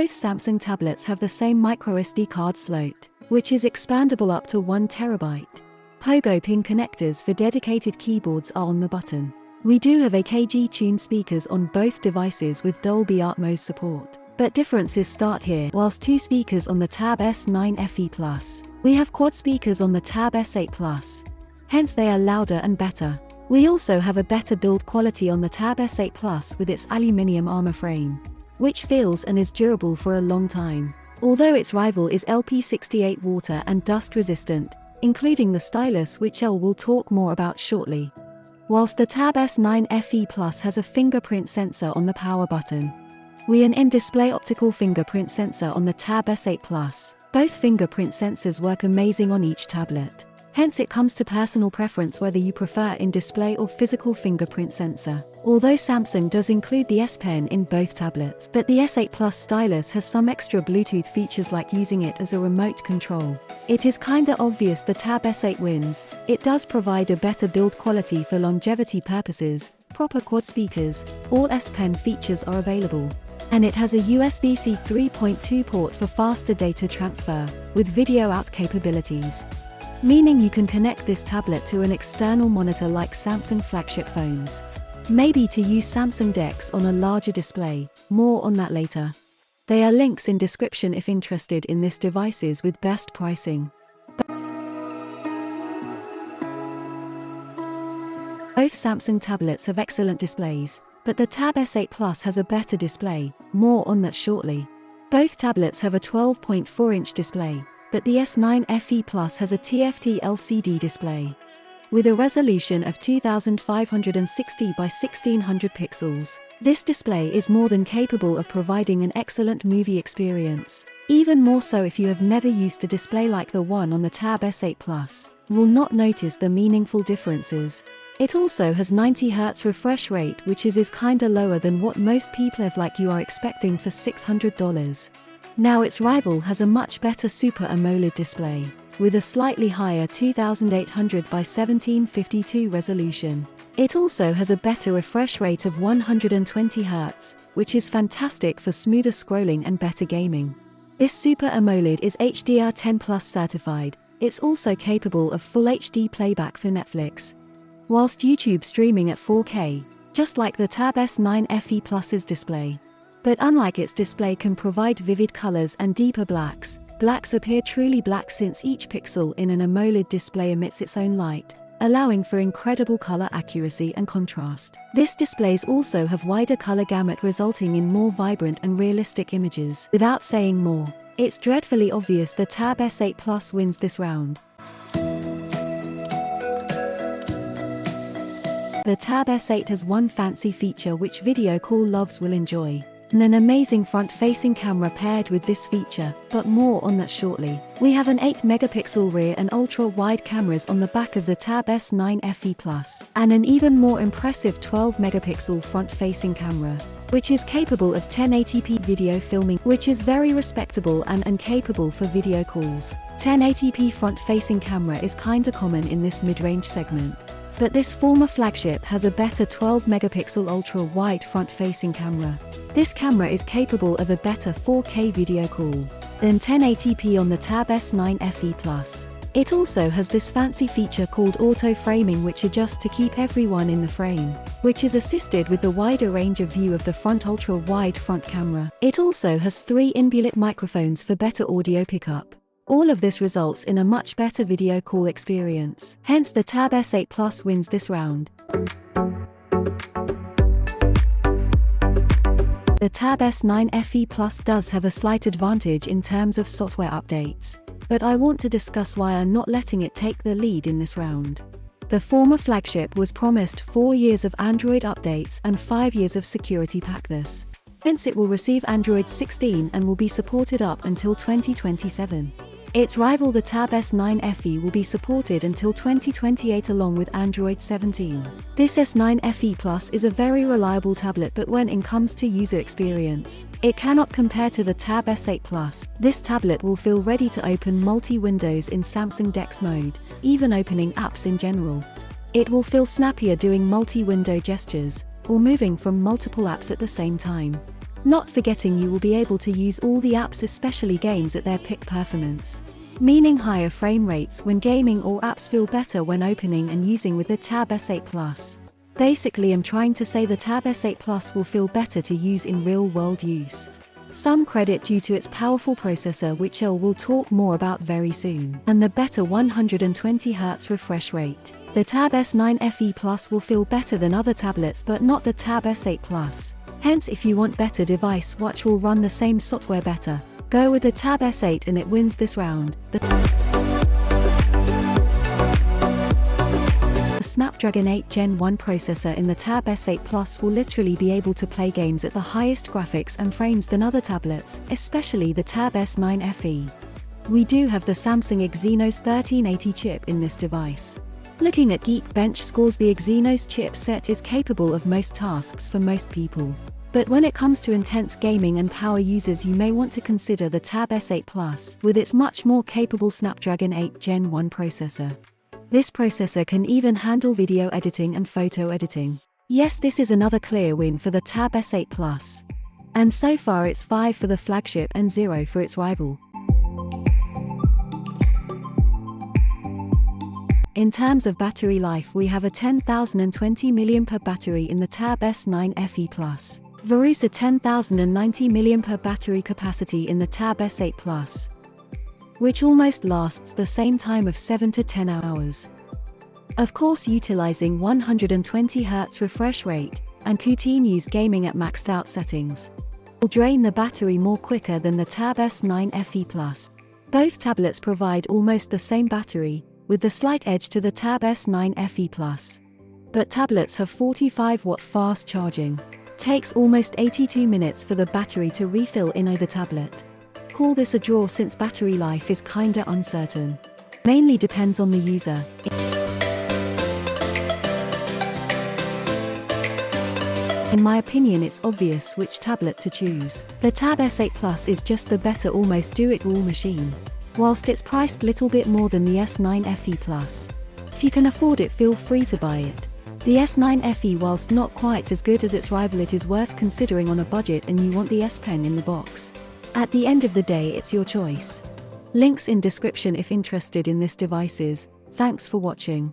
Both Samsung tablets have the same microSD card slot, which is expandable up to 1 TB. Pogo pin connectors for dedicated keyboards are on the button. We do have AKG-tuned speakers on both devices with Dolby Atmos support, but differences start here. Whilst 2 speakers on the Tab S9 FE Plus, we have quad speakers on the Tab S8 Plus. Hence they are louder and better. We also have a better build quality on the Tab S8 Plus with its aluminium armor frame, which feels and is durable for a long time. Although its rival is LP68 water and dust resistant, including the stylus, which Elle will talk more about shortly. Whilst the Tab S9 FE Plus has a fingerprint sensor on the power button, we an in-display optical fingerprint sensor on the Tab S8 Plus. Both fingerprint sensors work amazing on each tablet. Hence it comes to personal preference whether you prefer in-display or physical fingerprint sensor. Although Samsung does include the S Pen in both tablets, but the S8 Plus stylus has some extra Bluetooth features like using it as a remote control. It is kinda obvious the Tab S8 wins. It does provide a better build quality for longevity purposes, proper quad speakers, all S Pen features are available. And it has a USB-C 3.2 port for faster data transfer, with video out capabilities. Meaning you can connect this tablet to an external monitor like Samsung flagship phones. Maybe to use Samsung DeX on a larger display, more on that later. There are links in description if interested in this devices with best pricing. Both Samsung tablets have excellent displays, but the Tab S8 Plus has a better display, more on that shortly. Both tablets have a 12.4-inch display, but the S9 FE Plus has a TFT LCD display with a resolution of 2560 by 1600 pixels. This display is more than capable of providing an excellent movie experience. Even more so if you have never used a display like the one on the Tab S8 Plus, you will not notice the meaningful differences. It also has 90Hz refresh rate, which is kinda lower than what most people have like you are expecting for $600. Now its rival has a much better Super AMOLED display, with a slightly higher 2800 by 1752 resolution. It also has a better refresh rate of 120 Hz, which is fantastic for smoother scrolling and better gaming. This Super AMOLED is HDR10+ certified. It's also capable of full HD playback for Netflix, whilst YouTube streaming at 4K, just like the Tab S9 FE Plus's display. But unlike its display can provide vivid colors and deeper blacks, blacks appear truly black since each pixel in an AMOLED display emits its own light, allowing for incredible color accuracy and contrast. This displays also have wider color gamut resulting in more vibrant and realistic images. Without saying more, it's dreadfully obvious the Tab S8 Plus wins this round. The Tab S8 has one fancy feature which video call lovers will enjoy, and an amazing front-facing camera paired with this feature, but more on that shortly. We have an 8-megapixel rear and ultra-wide cameras on the back of the Tab S9 FE Plus, and an even more impressive 12-megapixel front-facing camera, which is capable of 1080p video filming, which is very respectable and capable for video calls. 1080p front-facing camera is kinda common in this mid-range segment, but this former flagship has a better 12-megapixel ultra-wide front-facing camera. This camera is capable of a better 4K video call than 1080p on the Tab S9 FE Plus. It also has this fancy feature called auto framing, which adjusts to keep everyone in the frame, which is assisted with the wider range of view of the front ultra-wide front camera. It also has 3 inbuilt microphones for better audio pickup. All of this results in a much better video call experience. Hence the Tab S8 Plus wins this round. The Tab S9 FE Plus does have a slight advantage in terms of software updates, but I want to discuss why I'm not letting it take the lead in this round. The former flagship was promised 4 years of Android updates and 5 years of security patches. Hence it will receive Android 16 and will be supported up until 2027. Its rival the Tab S9 FE will be supported until 2028 along with Android 17. This S9 FE Plus is a very reliable tablet, but when it comes to user experience, it cannot compare to the Tab S8 Plus. This tablet will feel ready to open multi-windows in Samsung DeX mode, even opening apps in general. It will feel snappier doing multi-window gestures, or moving from multiple apps at the same time. Not forgetting you will be able to use all the apps, especially games, at their peak performance, meaning higher frame rates when gaming. All apps feel better when opening and using with the Tab S8 Plus. Basically, I'm trying to say the Tab S8 Plus will feel better to use in real-world use. Some credit due to its powerful processor, which I will talk more about very soon, and the better 120Hz refresh rate. The Tab S9 FE Plus will feel better than other tablets, but not the Tab S8 Plus. Hence, if you want better device which will run the same software better, go with the Tab S8 and it wins this round. The Snapdragon 8 Gen 1 processor in the Tab S8 Plus will literally be able to play games at the highest graphics and frames than other tablets, especially the Tab S9 FE. We do have the Samsung Exynos 1380 chip in this device. Looking at Geekbench scores, the Exynos chipset is capable of most tasks for most people. But when it comes to intense gaming and power users, you may want to consider the Tab S8 Plus with its much more capable Snapdragon 8 Gen 1 processor. This processor can even handle video editing and photo editing. Yes, this is another clear win for the Tab S8 Plus. And so far it's 5 for the flagship and 0 for its rival. In terms of battery life, we have a 10,020 mAh battery in the Tab S9 FE Plus, versus a 10,090 mAh battery capacity in the Tab S8 Plus, which almost lasts the same time of 7 to 10 hours. Of course, utilizing 120Hz refresh rate and continuous gaming at maxed out settings will drain the battery more quicker than the Tab S9 FE Plus. Both tablets provide almost the same battery, with the slight edge to the Tab S9 FE Plus. But tablets have 45-watt fast charging. Takes almost 82 minutes for the battery to refill in either tablet. Call this a draw since battery life is kinda uncertain. Mainly depends on the user. In my opinion, it's obvious which tablet to choose. The Tab S8 Plus is just the better almost do-it-all machine, whilst it's priced little bit more than the S9 FE Plus. If you can afford it, feel free to buy it. The S9 FE, whilst not quite as good as its rival, it is worth considering on a budget and you want the S Pen in the box. At the end of the day, it's your choice. Links in description if interested in this devices. Thanks for watching.